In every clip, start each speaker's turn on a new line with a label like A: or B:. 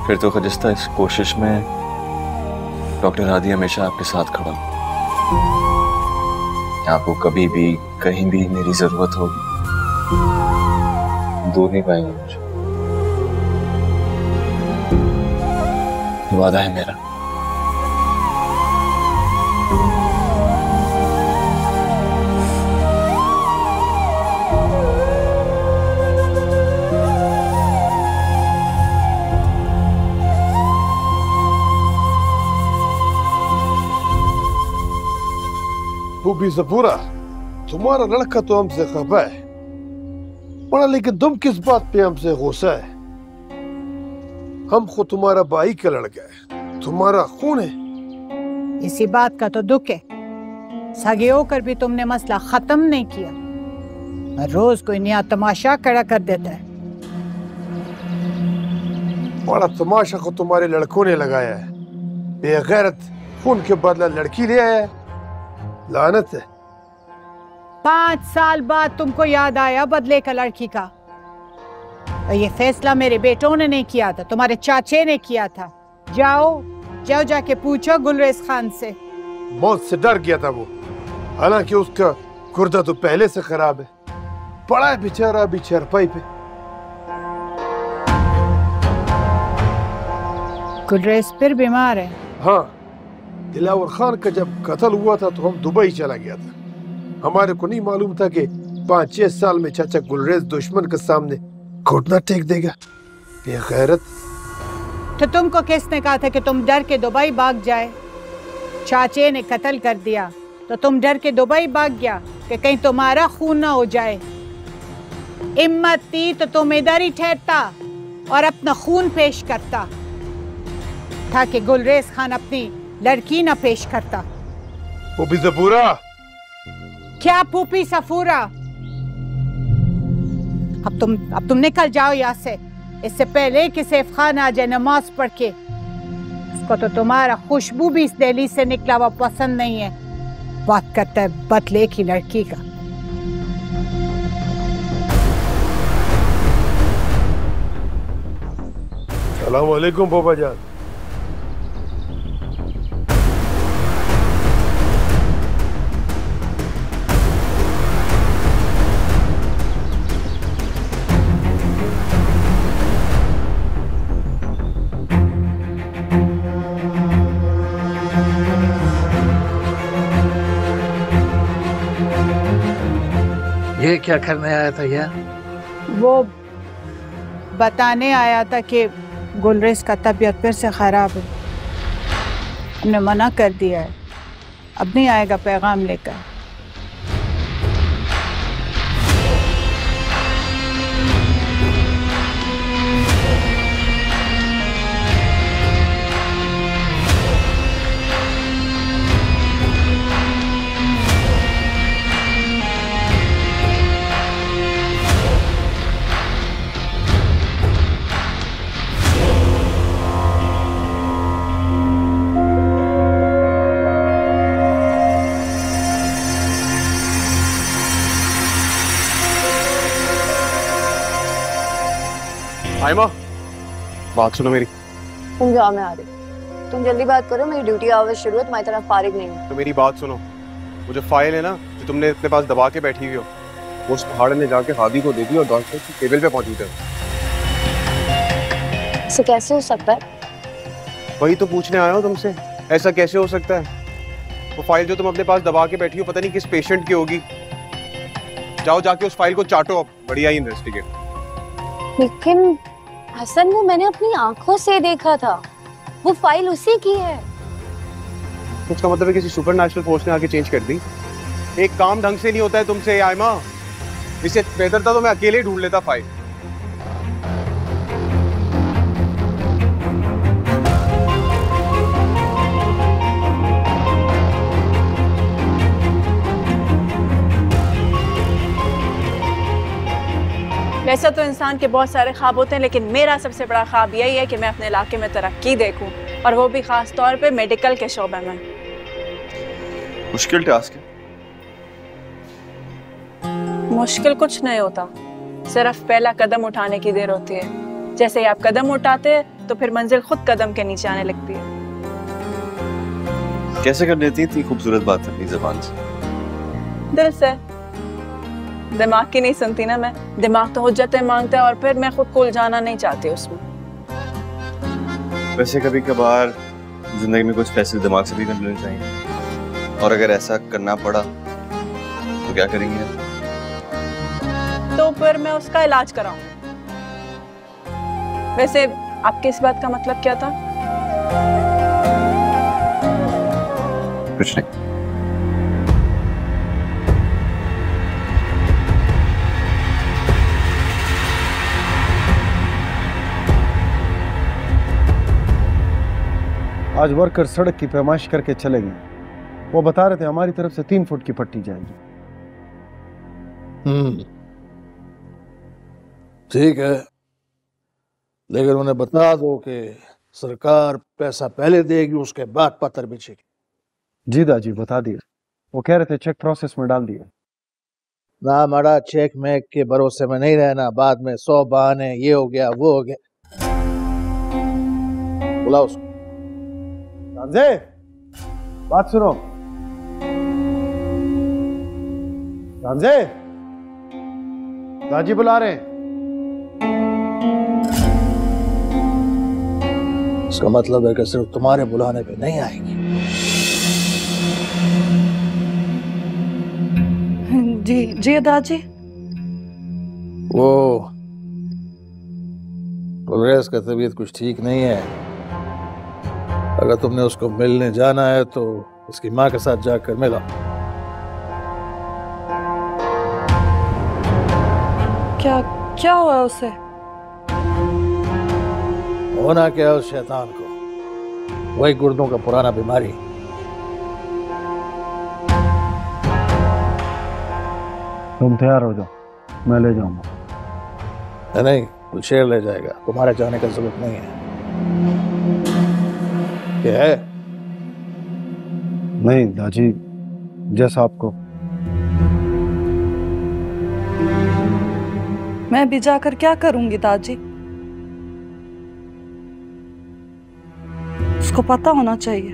A: फिर तो खजिस्ता इस कोशिश में डॉक्टर हादी हमेशा आपके साथ खड़ा हूं। आपको कभी भी कहीं भी मेरी जरूरत होगी, दूर नहीं पाएंगे मुझे, वादा है मेरा।
B: बूबी ज़बूरा, तुम्हारा लड़का तो हमसे खफा है, बड़ा, लेकिन तुम किस बात पे हमसे गुस्सा है? हम खुद तुम्हारा भाई का लड़का है, तुम्हारा खून है।
C: इसी बात का तो दुख है, सगे होकर भी तुमने मसला खत्म नहीं किया। रोज कोई नया तमाशा खड़ा कर देता है।
B: बड़ा तमाशा को तुम्हारे लड़कों ने लगाया है। बेगैरत खून के बदला लड़की ले आया, लानत है।
C: 5 साल बाद तुमको याद आया बदले का लड़की का। और ये फैसला मेरे बेटों ने नहीं किया था, तुम्हारे चाचे ने किया था। जाओ जाओ जाके पूछो गुलरेज खान से।
B: मौत से डर गया था वो, हालांकि उसका गुर्दा तो पहले से खराब है। पड़ा है बेचारा अभी चरपाई पे।
C: गुलरेज फिर बीमार है?
B: हाँ, दिलावर खान का जब कत्ल हुआ था तो हम दुबई चला गया था। हमारे को नहीं मालूम था कि 5-6 साल में चाचा गुलरेज दुश्मन के सामने घुटना टेक देगा। बेगैरत।
C: तो तुमको किसने कहा था कि तुम डर के दुबई भाग जाए? चाचे ने कत्ल कर दिया तो तुम डर के दुबई भाग गया कि कहीं तुम्हारा खून ना हो जाए। हिम्मत थी तो तुम इधर ही ठहरता और अपना खून पेश करता, ताकि गुलरेज खान अपनी लड़की ना पेश करता।
B: बूबी ज़बूरा।
C: क्या पूपी सफूरा? अब तुम निकल जाओ यहाँ से, इससे पहले कि सैफ खान आ जाए नमाज पढ़ के। उसको तो तुम्हारा खुशबू भी इस दहलीज से निकला हुआ पसंद नहीं है। बात करता है बदले की लड़की का।
B: सलाम वालेकुम बाबा जान।
D: ये क्या करने आया था यार?
C: वो बताने आया था कि गुलरेज का तबीयत फिर से खराब है। हमने मना कर दिया है, अब नहीं आएगा पैगाम लेकर।
E: आयमा, बात सुनो मेरी।
F: तुम जाओ, मैं आ रही। तुम जल्दी बात करो, मेरी ड्यूटी आवर्स शुरू है, तुम्हारी तरफ फारिग नहीं है।
E: तो मेरी बात सुनो, वो जो फाइल है ना जो तुमने अपने पास दबा के बैठी हुई हो, वो उस पहाड़ ने जाके हादी को दे दी और डॉक्टर की टेबल पे पहुंची थे।
F: ऐसे कैसे हो सकता है?
E: वही तो पूछने आया हूँ तुमसे, ऐसा कैसे हो सकता है? वो फाइल जो तुम अपने पास दबा के बैठी हो पता नहीं किस पेशेंट की होगी। जाओ जाके उस फाइल को चाटो, अब बढ़िया ही इन्वेस्टिगेट।
F: लेकिन हसन, वो मैंने अपनी आंखों से देखा था, वो फाइल उसी की है।
E: उसका मतलब है किसी सुपरनैचुरल फोर्स ने आके चेंज कर दी। एक काम ढंग से नहीं होता है तुमसे आयमा, इससे बेहतर था तो मैं अकेले ढूंढ लेता फाइल।
G: वैसे तो इंसान के बहुत सारे ख्वाब होते हैं, लेकिन मेरा सबसे बड़ा ख्वाब यही है कि मैं अपने इलाके में तरक्की देखूं, और वो भी खास तौर पे मेडिकल के शोबे में।
A: मुश्किल टास्क है।
G: मुश्किल कुछ नहीं होता, सिर्फ पहला कदम उठाने की देर होती है। जैसे ही आप कदम उठाते हैं तो फिर मंजिल खुद कदम के नीचे आने लगती है।
A: कैसे कर लेती इतनी खूबसूरत बात अपनी जुबान से?
G: दिल से। दिमाग की नहीं सुनती ना मैं। दिमाग तो हुज्जतें मांगता है और फिर मैं खुद को उलझाना नहीं चाहती उसमें।
A: वैसे कभी कभार जिंदगी में कुछ फैसले दिमाग से भी कर लेने चाहिए, और अगर ऐसा करना पड़ा तो क्या करेंगे?
G: तो फिर मैं उसका इलाज कराऊं। वैसे आपके इस बात का मतलब क्या था?
A: कुछ नहीं।
B: आज वर्कर सड़क की पैमाइश करके चले गए। वो बता रहे थे हमारी तरफ से 3 फुट की पट्टी जाएगी।
H: ठीक है, लेकिन उन्हें बता दो कि सरकार पैसा पहले देगी, उसके बाद पत्थर बिछेगी।
B: जी दाजी बता दिया। वो कह रहे थे चेक प्रोसेस में डाल दिया।
H: ना मरा चेक में के भरोसे में नहीं रहना, बाद में 100 बहाने, ये हो गया वो हो गया। बुलाओ उसको।
B: रामजे, बात सुनो। रामजे, दादी बुला रहे हैं।
H: इसका मतलब है कि सिर्फ तुम्हारे बुलाने पे नहीं आएगी।
I: जी जी दादी।
H: वो प्रोग्रेस का तबीयत कुछ ठीक नहीं है। अगर तुमने उसको मिलने जाना है तो उसकी माँ के साथ जाकर मिला।
I: क्या क्या हुआ उसे?
H: होना क्या है उस शैतान को? वही गुर्दों का पुराना बीमारी।
B: तुम तैयार हो जाओ, मैं ले जाऊंगा।
H: नहीं, वो शेर ले जाएगा, तुम्हारे जाने का जरूरत नहीं है। क्या है?
B: नहीं दादी, जैसा आपको।
I: मैं भी जाकर क्या करूंगी दादी? उसको पता होना चाहिए,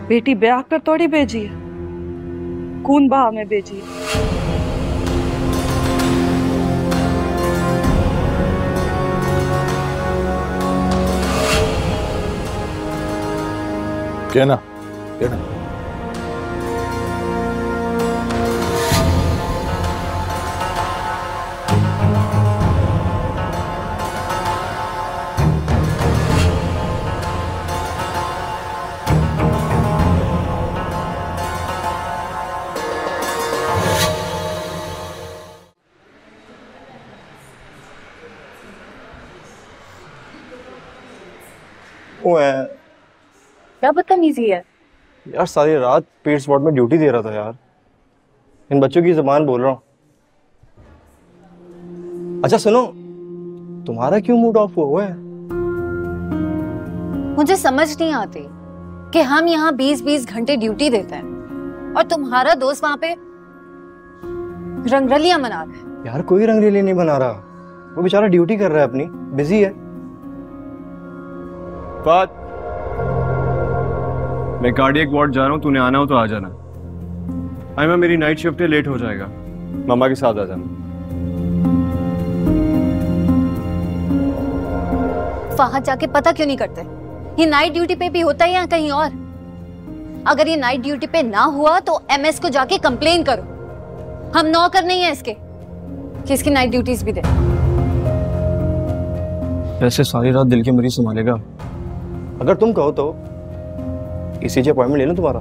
I: बेटी ब्याह कर थोड़ी भेजी है, खून बहा में भेजी है।
H: कहना कहना।
E: वो है
F: क्या बदतमीजी है?
E: यार, सारी रात पीट स्पॉट में ड्यूटी दे रहा था यार। इन बच्चों की जुबान बोल रहा हूँ। अच्छा सुनो, तुम्हारा क्यों मूड ऑफ हुआ है?
F: मुझे समझ नहीं आती कि हम यहाँ 20-20 घंटे ड्यूटी देते हैं और तुम्हारा दोस्त वहां पे रंगरलियां मना रहा है।
E: यार कोई रंगरेली नहीं बना रहा, वो बेचारा ड्यूटी कर रहा है, अपनी बिजी है।
A: बात मैं कार्डियक वार्ड जा रहा हूँ, तूने आना हो तो आ जाना। मैं मेरी नाइट शिफ्ट है, लेट हो जाएगा। मम्मा के साथ आ जाना।
F: वहां जाके पता क्यों नहीं करते? ये नाइट ड्यूटी पे भी होता है या कहीं और? अगर ये नाइट ड्यूटी पे ना हुआ तो एमएस को जाके कंप्लेन करो। हम नौकर नहीं है इसके कि इसकी नाइट ड्यूटीज भी दे।
E: वैसे सारी रात दिल के मरीज संभालेगा। अगर तुम कहो तो ईसीजी अपॉइंटमेंट ले लो तुम्हारा।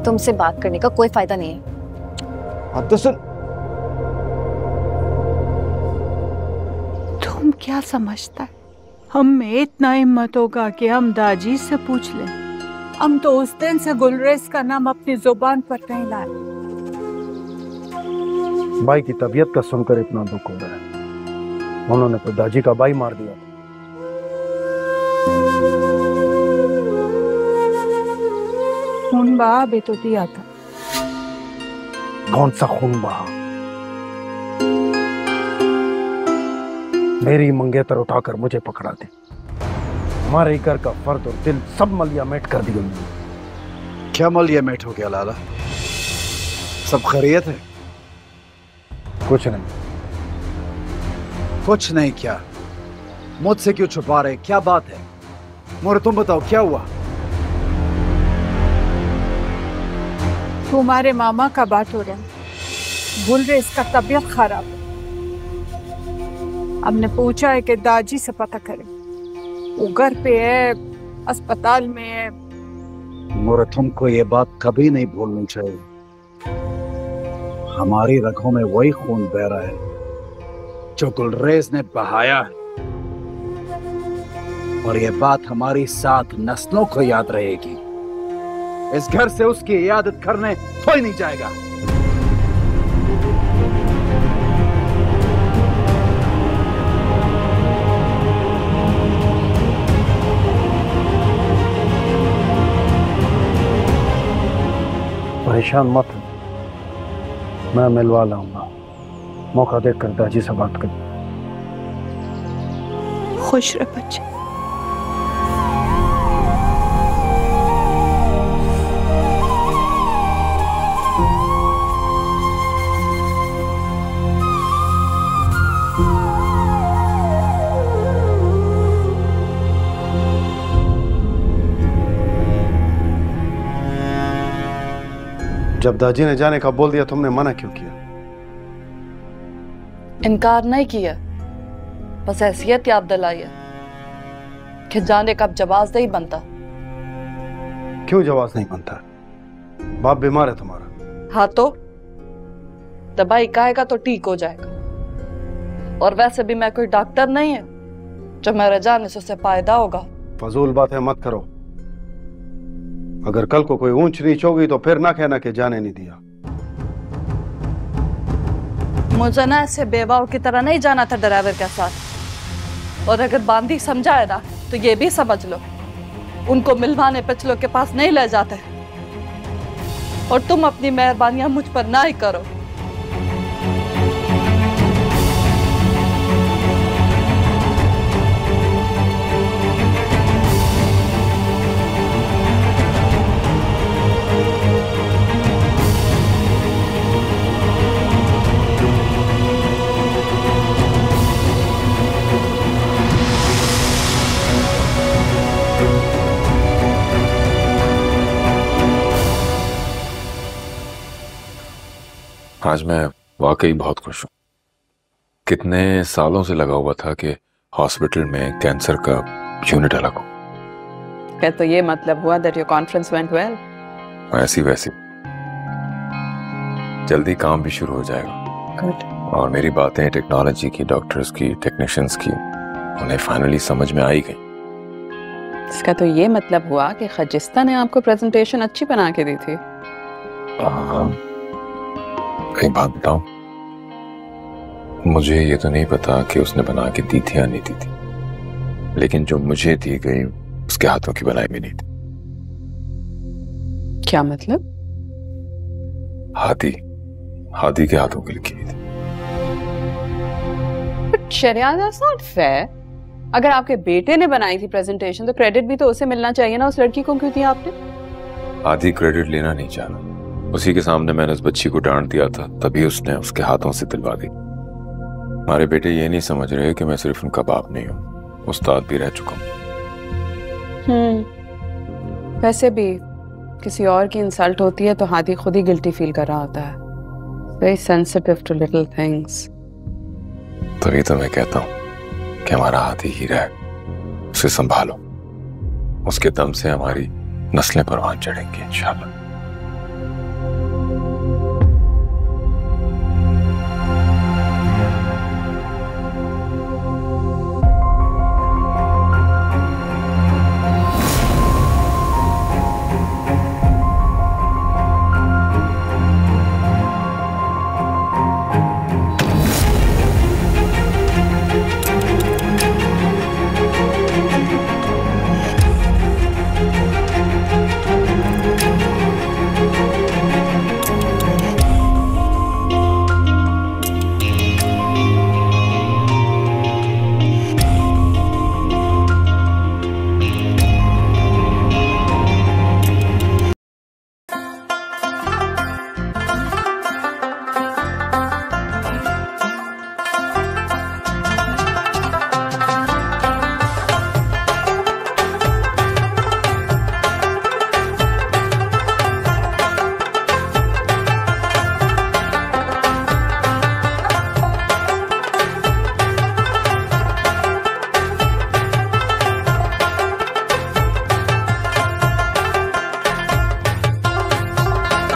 F: तुमसे बात करने का कोई फायदा नहीं है।
E: अब तो सुन,
C: तुम क्या समझता है हम में इतना हिम्मत होगा कि हम दाजी से पूछ लें? हम तो उस दिन से गुलरेज का नाम अपनी जुबान पर नहीं लाए।
B: भाई की तबीयत का सुनकर इतना दुख हो रहा है। उन्होंने तो दाजी का भाई मार दिया।
C: खून बहा भी तो दिया था।
B: कौन सा खून बहा? मेरी मंगेतर उठाकर मुझे पकड़ा दे। हमारे ही घर का फर्द और दिल सब मलियामेट कर दिया उन्होंने।
J: क्या मलियामेट हो गया लाला? सब खैरियत है?
B: कुछ नहीं।
J: कुछ नहीं क्या? मुझसे क्यों छुपा रहे? क्या बात है? मोरे तुम बताओ क्या हुआ?
C: तुम्हारे मामा का बात हो रहा है, बोल रहे इसका तबीयत खराब है। हमने पूछा है कि दादी से पता करें, वो घर पे है, अस्पताल में है।
J: मोरे तुमको ये बात कभी नहीं भूलनी चाहिए। हमारी रगों में वही खून बह रहा है जो गुलरेज ने बहाया है, और ये बात हमारी 7 नस्लों को याद रहेगी। इस घर से उसकी इयादत करने कोई नहीं जाएगा।
B: परेशान मत हो, मैं मिलवा लाऊंगा। मौका देखकर दादी से बात कर।
C: खुश रह बच्चे।
B: जब दादी ने जाने का बोल दिया, तुमने मना क्यों किया?
I: इनकार नहीं किया, बस हैसियत याद दिलाई है कि जाने का अब जवाब नहीं बनता।
B: क्यों जवाब नहीं बनता? बाप बीमार है तुम्हारा।
I: हाँ तो दवाई खाएगा तो ठीक हो जाएगा, और वैसे भी मैं कोई डॉक्टर नहीं है जो मेरे जाने से उसे फायदा होगा।
B: फजूल बातें मत करो। अगर कल को कोई ऊंच नीच होगी तो फिर ना कहना कि जाने नहीं दिया।
I: मुझे ना ऐसे बेवाओं की तरह नहीं जाना था ड्राइवर के साथ, और अगर बांदी समझाए ना तो ये भी समझ लो उनको मिलवाने पिछलों के पास नहीं ले जाते, और तुम अपनी मेहरबानियां मुझ पर ना ही करो।
K: आज मैं वाकई बहुत खुश हूँ। कितने सालों से लगा हुआ था कि हॉस्पिटल में कैंसर का यूनिट अलग हो।
G: क्या तो ये मतलब हुआ that your conference went well?
K: ऐसी वैसी जल्दी काम भी शुरू हो जाएगा।
G: Good.
K: और मेरी बातें टेक्नोलॉजी की, डॉक्टर्स की, टेक्नीशियंस की, उन्हें फाइनली समझ में आई गई।
G: इसका तो ये मतलब हुआ कि खजिस्ता ने आपको प्रेजेंटेशन अच्छी बना के दी थी।
K: एक बात बताऊं, मुझे ये तो नहीं पता कि उसने बना के दी थी या नहीं दी थी, लेकिन जो मुझे दी गई उसके हाथों की बनाई भी नहीं थी।
G: क्या मतलब?
K: हादी के हाथों की लिखी हुई थी।
G: But Sharia, that's not fair. अगर आपके बेटे ने बनाई थी प्रेजेंटेशन तो क्रेडिट भी तो उसे मिलना चाहिए ना। उस लड़की को क्यों दिया आपने?
K: आधी क्रेडिट लेना नहीं चाहा, उसी के सामने मैंने उस बच्ची को डांट दिया था, तभी उसने उसके हाथों से दिलवा दी। हमारे बेटे ये नहीं समझ रहे कि मैं सिर्फ उनका बाप नहीं हूँ, उस्ताद भी रह चुका हूँ।
G: वैसे भी किसी और की इंसल्ट होती है तो हादी खुद ही गिल्टी फील कर रहा होता है। Very sensitive to little things.
K: तभी तो मैं कहता हूँ कि हमारा हादी हीरा है, उसे संभालो। उसके दम से हमारी नस्लें परवान चढ़ेंगी इंशाल्लाह।